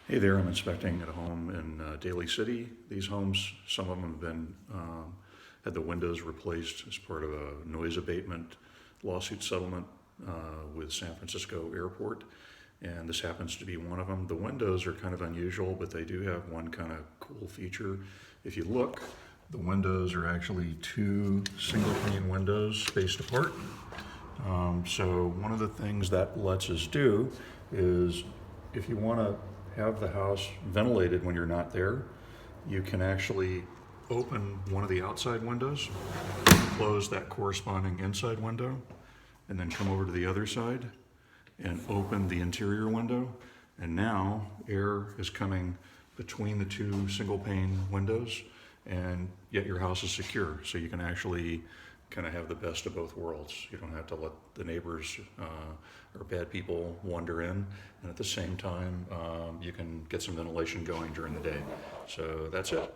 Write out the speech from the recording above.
Hey there, I'm inspecting at a home in Daly City. These homes, some of them have been, had the windows replaced as part of a noise abatement lawsuit settlement with San Francisco Airport, and this happens to be one of them. The windows are kind of unusual, but they do have one kind of cool feature. If you look, the windows are actually two single pane windows spaced apart. So one of the things that lets us do is if you want to have the house ventilated when you're not there, you can actually open one of the outside windows, close that corresponding inside window, and then come over to the other side and open the interior window. And now air is coming between the two single pane windows, and yet your house is secure. So you can actually kind of have the best of both worlds. You don't have to let the neighbors or bad people wander in, and at the same time, you can get some ventilation going during the day. So that's it.